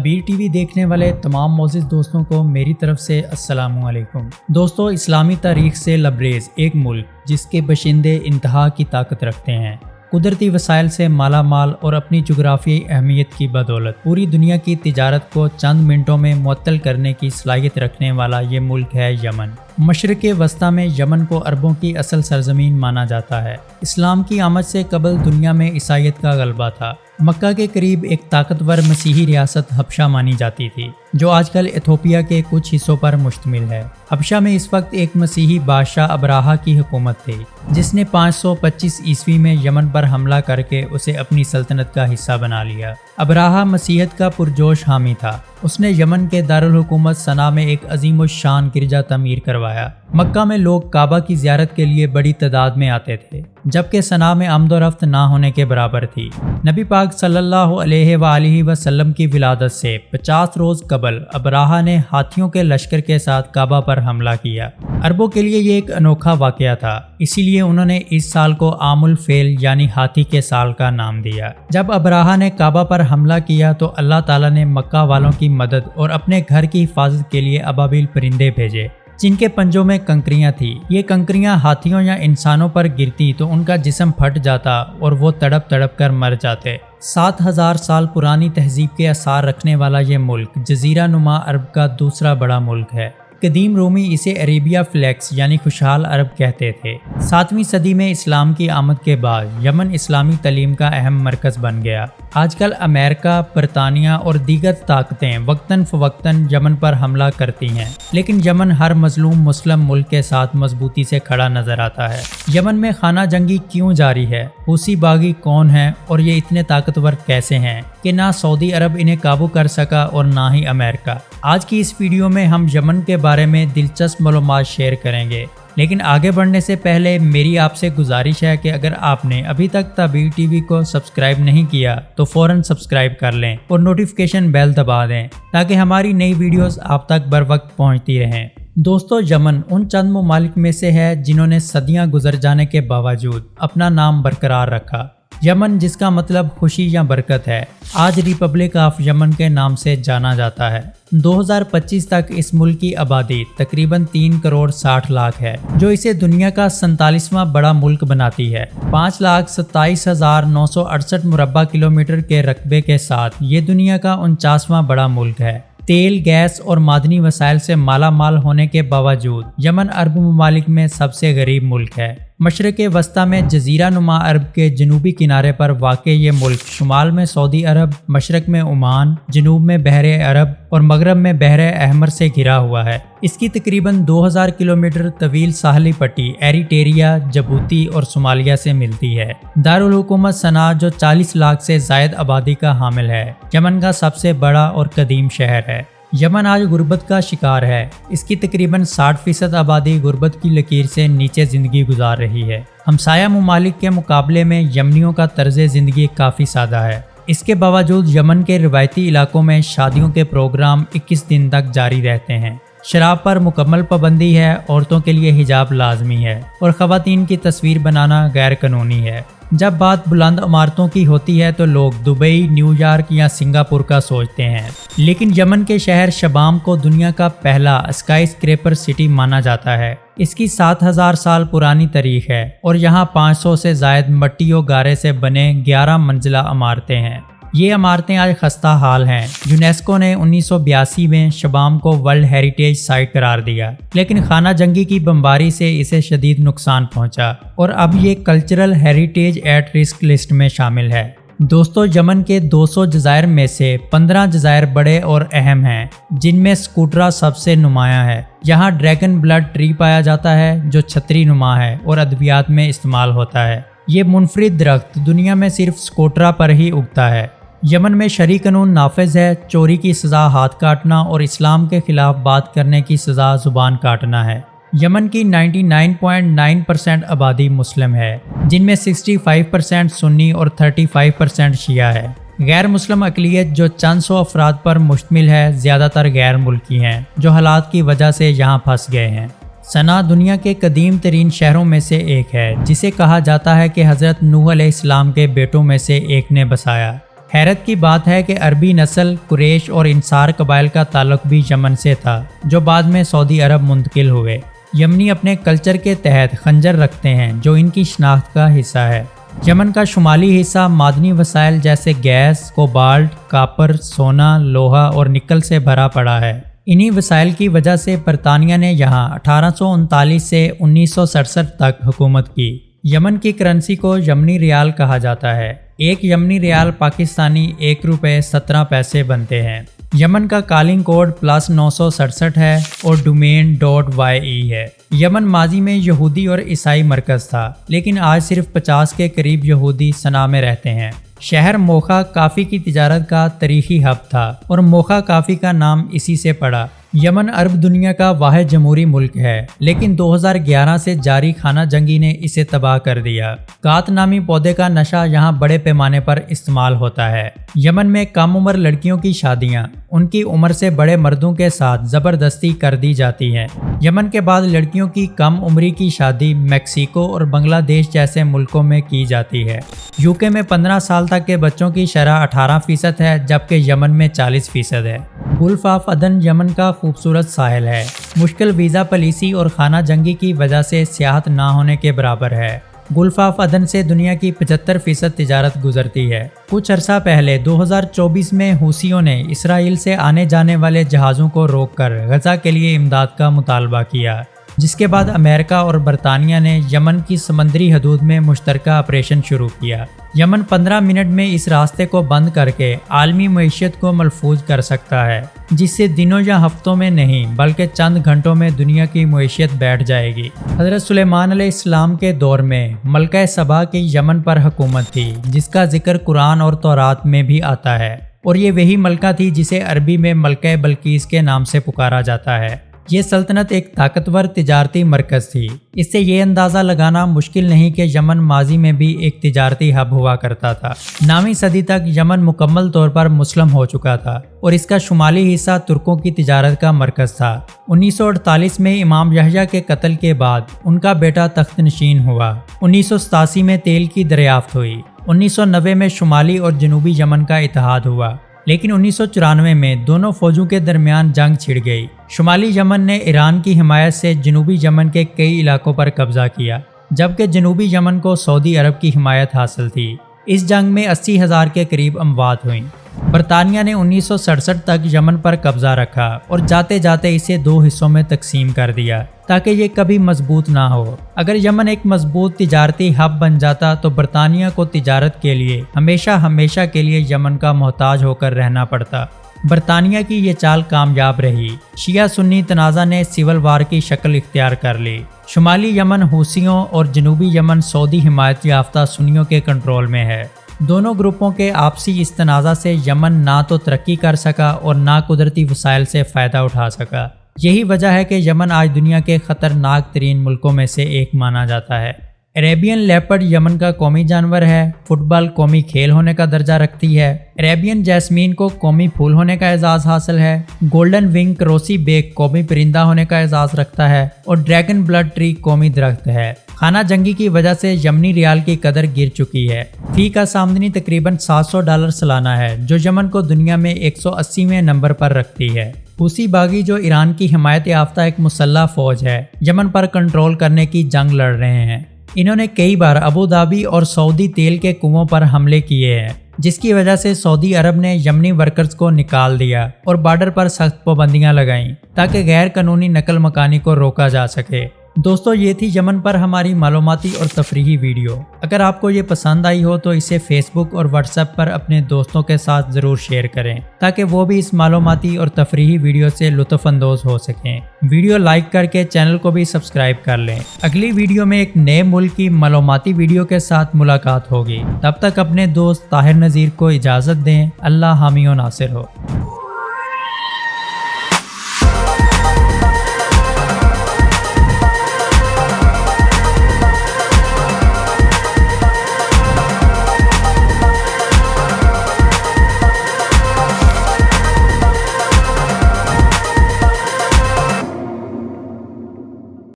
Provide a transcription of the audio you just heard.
تعبیر T V دیکھنے والے تمام معزز دوستوں کو میری طرف سے السلام علیکم۔ دوستو، اسلامی تاریخ سے لبریز ایک ملک جس کے باشندے انتہا کی طاقت رکھتے ہیں، قدرتی وسائل سے مالا مال اور اپنی جغرافیائی اہمیت کی بدولت پوری دنیا کی تجارت کو چند منٹوں میں معطل کرنے کی صلاحیت رکھنے والا یہ ملک ہے یمن۔ مشرق وسطیٰ میں یمن کو عربوں کی اصل سرزمین مانا جاتا ہے۔ اسلام کی آمد سے قبل دنیا میں عیسائیت کا غلبہ تھا۔ مکہ کے قریب ایک طاقتور مسیحی ریاست حبشہ مانی جاتی تھی، جو آج کل ایتھوپیا کے کچھ حصوں پر مشتمل ہے۔ حبشہ میں اس وقت ایک مسیحی بادشاہ ابراہا کی حکومت تھی، جس نے 525 عیسوی میں یمن پر حملہ کر کے اسے اپنی سلطنت کا حصہ بنا لیا۔ ابراہا مسیحیت کا پرجوش حامی تھا۔ اس نے یمن کے دارالحکومت صنعا میں ایک عظیم الشان گرجا تعمیر کروایا۔ مکہ میں لوگ کعبہ کی زیارت کے لیے بڑی تعداد میں آتے تھے، جبکہ صنعا میں آمد و رفت نہ ہونے کے برابر تھی۔ نبی پاک صلی اللہ علیہ وآلہ وسلم کی ولادت سے 50 روز قبل ابراہا نے ہاتھیوں کے لشکر کے ساتھ کعبہ پر حملہ کیا۔ عربوں کے لیے یہ ایک انوکھا واقعہ تھا، اسی لیے انہوں نے اس سال کو عام الفیل یعنی ہاتھی کے سال کا نام دیا۔ جب ابراہا نے کعبہ پر حملہ کیا تو اللہ تعالیٰ نے مکہ والوں کی مدد اور اپنے گھر کی حفاظت کے لیے ابابیل پرندے بھیجے، جن کے پنجوں میں کنکریاں تھیں۔ یہ کنکریاں ہاتھیوں یا انسانوں پر گرتی تو ان کا جسم پھٹ جاتا اور وہ تڑپ تڑپ کر مر جاتے۔ 7000 سال پرانی تہذیب کے آثار رکھنے والا یہ ملک جزیرہ نما عرب کا دوسرا بڑا ملک ہے۔ قدیم رومی اسے عربیہ فلیکس یعنی خوشحال عرب کہتے تھے۔ 7ویں صدی میں اسلام کی آمد کے بعد یمن اسلامی تعلیم کا اہم مرکز بن گیا۔ آج کل امریکہ، برطانیہ اور دیگر طاقتیں وقتاً فوقتاً یمن پر حملہ کرتی ہیں، لیکن یمن ہر مظلوم مسلم ملک کے ساتھ مضبوطی سے کھڑا نظر آتا ہے۔ یمن میں خانہ جنگی کیوں جاری ہے؟ حوثی باغی کون ہیں اور یہ اتنے طاقتور کیسے ہیں کہ نہ سعودی عرب انہیں قابو کر سکا اور نہ ہی امریکہ؟ آج کی اس ویڈیو میں ہم یمن کے بارے میں دلچسپ معلومات شیئر کریں گے، لیکن آگے بڑھنے سے پہلے میری آپ سے گزارش ہے کہ اگر آپ نے ابھی تک تعبیر ٹی وی کو سبسکرائب نہیں کیا تو فوراً سبسکرائب کر لیں اور نوٹیفیکیشن بیل دبا دیں تاکہ ہماری نئی ویڈیوز آپ تک بر وقت پہنچتی رہیں۔ دوستو، یمن ان چند ممالک میں سے ہے جنہوں نے صدیاں گزر جانے کے باوجود اپنا نام برقرار رکھا۔ یمن، جس کا مطلب خوشی یا برکت ہے، آج ریپبلک آف یمن کے نام سے جانا جاتا ہے۔ 2025 تک اس ملک کی آبادی تقریباً 3 کروڑ 60 لاکھ ہے، جو اسے دنیا کا 47واں بڑا ملک بناتی ہے۔ 5,27,968 مربع کلومیٹر کے رقبے کے ساتھ یہ دنیا کا 49واں بڑا ملک ہے۔ تیل، گیس اور معدنی وسائل سے مالا مال ہونے کے باوجود یمن عرب ممالک میں سب سے غریب ملک ہے۔ مشرق وسطیٰ میں جزیرہ نما عرب کے جنوبی کنارے پر واقع یہ ملک شمال میں سعودی عرب، مشرق میں عمان، جنوب میں بحر عرب اور مغرب میں بحر احمر سے گھرا ہوا ہے۔ اس کی تقریباً 2000 کلومیٹر طویل ساحلی پٹی ایریٹیریا، جبوتی اور صومالیہ سے ملتی ہے۔ دارالحکومت صنعا، جو 40 لاکھ سے زائد آبادی کا حامل ہے، یمن کا سب سے بڑا اور قدیم شہر ہے۔ یمن آج غربت کا شکار ہے۔ اس کی تقریباً 60% آبادی غربت کی لکیر سے نیچے زندگی گزار رہی ہے۔ ہمسایہ ممالک کے مقابلے میں یمنیوں کا طرز زندگی کافی سادہ ہے۔ اس کے باوجود یمن کے روایتی علاقوں میں شادیوں کے پروگرام 21 دن تک جاری رہتے ہیں۔ شراب پر مکمل پابندی ہے، عورتوں کے لیے حجاب لازمی ہے اور خواتین کی تصویر بنانا غیر قانونی ہے۔ جب بات بلند عمارتوں کی ہوتی ہے تو لوگ دبئی، نیو یارک یا سنگاپور کا سوچتے ہیں، لیکن یمن کے شہر شبام کو دنیا کا پہلا اسکائی اسکریپر سٹی مانا جاتا ہے۔ اس کی 7000 سال پرانی تاریخ ہے اور یہاں 500 سے زائد مٹی و گارے سے بنے 11 منزلہ عمارتیں ہیں۔ یہ عمارتیں آج خستہ حال ہیں۔ یونیسکو نے 1982 میں شبام کو ورلڈ ہیریٹیج سائٹ قرار دیا، لیکن خانہ جنگی کی بمباری سے اسے شدید نقصان پہنچا اور اب یہ cultural heritage at risk list میں شامل ہے۔ دوستو، یمن کے 200 جزائر میں سے 15 جزائر بڑے اور اہم ہیں، جن میں سکوٹرا سب سے نمایاں ہے۔ یہاں ڈریگن بلڈ ٹری پایا جاتا ہے، جو چھتری نما ہے اور ادویات میں استعمال ہوتا ہے۔ یہ منفرد درخت دنیا میں صرف سکوٹرا پر ہی اگتا ہے۔ یمن میں شرعی قانون نافذ ہے۔ چوری کی سزا ہاتھ کاٹنا اور اسلام کے خلاف بات کرنے کی سزا زبان کاٹنا ہے۔ یمن کی 99.9% آبادی مسلم ہے، جن میں 65% سنی اور 35% شیعہ ہے۔ غیر مسلم اقلیت، جو چند سو افراد پر مشتمل ہے، زیادہ تر غیر ملکی ہیں جو حالات کی وجہ سے یہاں پھنس گئے ہیں۔ صنعا دنیا کے قدیم ترین شہروں میں سے ایک ہے، جسے کہا جاتا ہے کہ حضرت نوح علیہ السلام کے بیٹوں میں سے ایک نے بسایا۔ حیرت کی بات ہے کہ عربی نسل قریش اور انصار قبائل کا تعلق بھی یمن سے تھا، جو بعد میں سعودی عرب منتقل ہوئے۔ یمنی اپنے کلچر کے تحت خنجر رکھتے ہیں جو ان کی شناخت کا حصہ ہے۔ یمن کا شمالی حصہ معدنی وسائل جیسے گیس، کوبالٹ، کاپر، سونا، لوہا اور نکل سے بھرا پڑا ہے۔ انہی وسائل کی وجہ سے برطانیہ نے یہاں 1839 سے 1967 تک حکومت کی۔ یمن کی کرنسی کو یمنی ریال کہا جاتا ہے۔ ایک یمنی ریال پاکستانی 1 روپے 17 پیسے بنتے ہیں۔ یمن کا کالنگ کوڈ +967 ہے اور ڈومین .ye ہے۔ یمن ماضی میں یہودی اور عیسائی مرکز تھا، لیکن آج صرف 50 کے قریب یہودی صنعاء میں رہتے ہیں۔ شہر موخا کافی کی تجارت کا تاریخی ہب تھا اور موخا کافی کا نام اسی سے پڑا۔ یمن عرب دنیا کا واحد جمہوری ملک ہے، لیکن 2011 سے جاری خانہ جنگی نے اسے تباہ کر دیا۔ کات نامی پودے کا نشہ یہاں بڑے پیمانے پر استعمال ہوتا ہے۔ یمن میں کم عمر لڑکیوں کی شادیاں ان کی عمر سے بڑے مردوں کے ساتھ زبردستی کر دی جاتی ہیں۔ یمن کے بعد لڑکیوں کی کم عمری کی شادی میکسیکو اور بنگلہ دیش جیسے ملکوں میں کی جاتی ہے۔ یوکے میں 15 سال تک کے بچوں کی شرح 18% ہے، جبکہ یمن میں 40% ہے۔ گلف آف عدن یمن کا خوبصورت ساحل ہے۔ مشکل ویزا پالیسی اور خانہ جنگی کی وجہ سے سیاحت نہ ہونے کے برابر ہے۔ گلف آف عدن سے دنیا کی 75% تجارت گزرتی ہے۔ کچھ عرصہ پہلے 2024 میں حوثیوں نے اسرائیل سے آنے جانے والے جہازوں کو روک کر غزہ کے لیے امداد کا مطالبہ کیا، جس کے بعد امریکہ اور برطانیہ نے یمن کی سمندری حدود میں مشترکہ آپریشن شروع کیا۔ یمن 15 منٹ میں اس راستے کو بند کر کے عالمی معیشت کو محفوظ کر سکتا ہے، جس سے دنوں یا ہفتوں میں نہیں بلکہ چند گھنٹوں میں دنیا کی معیشت بیٹھ جائے گی۔ حضرت سلیمان علیہ السلام کے دور میں ملکہ سبا کی یمن پر حکومت تھی، جس کا ذکر قرآن اور تورات میں بھی آتا ہے، اور یہ وہی ملکہ تھی جسے عربی میں ملکہ بلقیس کے نام سے پکارا جاتا ہے۔ یہ سلطنت ایک طاقتور تجارتی مرکز تھی۔ اس سے یہ اندازہ لگانا مشکل نہیں کہ یمن ماضی میں بھی ایک تجارتی ہب ہوا کرتا تھا۔ 9ویں صدی تک یمن مکمل طور پر مسلم ہو چکا تھا اور اس کا شمالی حصہ ترکوں کی تجارت کا مرکز تھا۔ 1948 میں امام یحییٰ کے قتل کے بعد ان کا بیٹا تخت نشین ہوا۔ 1987 میں تیل کی دریافت ہوئی۔ 1990 میں شمالی اور جنوبی یمن کا اتحاد ہوا، لیکن 1994 میں دونوں فوجوں کے درمیان جنگ چھڑ گئی۔ شمالی یمن نے ایران کی حمایت سے جنوبی یمن کے کئی علاقوں پر قبضہ کیا، جبکہ جنوبی یمن کو سعودی عرب کی حمایت حاصل تھی۔ اس جنگ میں 80,000 کے قریب اموات ہوئیں۔ برطانیہ نے 1967 تک یمن پر قبضہ رکھا اور جاتے جاتے اسے 2 حصوں میں تقسیم کر دیا تاکہ یہ کبھی مضبوط نہ ہو۔ اگر یمن ایک مضبوط تجارتی ہب بن جاتا تو برطانیہ کو تجارت کے لیے ہمیشہ کے لیے یمن کا محتاج ہو کر رہنا پڑتا۔ برطانیہ کی یہ چال کامیاب رہی۔ شیعہ سنی تنازع نے سول وار کی شکل اختیار کر لی۔ شمالی یمن حوثیوں اور جنوبی یمن سعودی حمایت یافتہ سنیوں کے کنٹرول میں ہے۔ دونوں گروپوں کے آپسی اس تنازع سے یمن نہ تو ترقی کر سکا اور نہ قدرتی وسائل سے فائدہ اٹھا سکا۔ یہی وجہ ہے کہ یمن آج دنیا کے خطرناک ترین ملکوں میں سے ایک مانا جاتا ہے۔ عریبین لیپرڈ یمن کا قومی جانور ہے۔ فٹ بال قومی کھیل ہونے کا درجہ رکھتی ہے۔ عریبین جیسمین کو قومی پھول ہونے کا اعزاز حاصل ہے۔ گولڈن ونگ کروسی بیک قومی پرندہ ہونے کا اعزاز رکھتا ہے اور ڈریگن بلڈ ٹری قومی درخت ہے۔ خانہ جنگی کی وجہ سے یمنی ریال کی قدر گر چکی ہے۔ فی کا آمدنی تقریباً $700 سالانہ ہے، جو یمن کو دنیا میں 180ویں نمبر پر رکھتی ہے۔ حوثی باغی جو ایران کی حمایت یافتہ ایک مسلح فوج ہے، یمن پر کنٹرول کرنے کی جنگ لڑ رہے ہیں۔ انہوں نے کئی بار ابوظہبی اور سعودی تیل کے کنووں پر حملے کیے ہیں، جس کی وجہ سے سعودی عرب نے یمنی ورکرز کو نکال دیا اور بارڈر پر سخت پابندیاں لگائیں تاکہ غیر قانونی نقل مکانی کو روکا جا سکے۔ دوستو، یہ تھی یمن پر ہماری معلوماتی اور تفریحی ویڈیو۔ اگر آپ کو یہ پسند آئی ہو تو اسے فیس بک اور واٹس ایپ پر اپنے دوستوں کے ساتھ ضرور شیئر کریں تاکہ وہ بھی اس معلوماتی اور تفریحی ویڈیو سے لطف اندوز ہو سکیں۔ ویڈیو لائک کر کے چینل کو بھی سبسکرائب کر لیں۔ اگلی ویڈیو میں ایک نئے ملک کی معلوماتی ویڈیو کے ساتھ ملاقات ہوگی۔ تب تک اپنے دوست طاہر نذیر کو اجازت دیں۔ اللہ حامی و ناصر ہو۔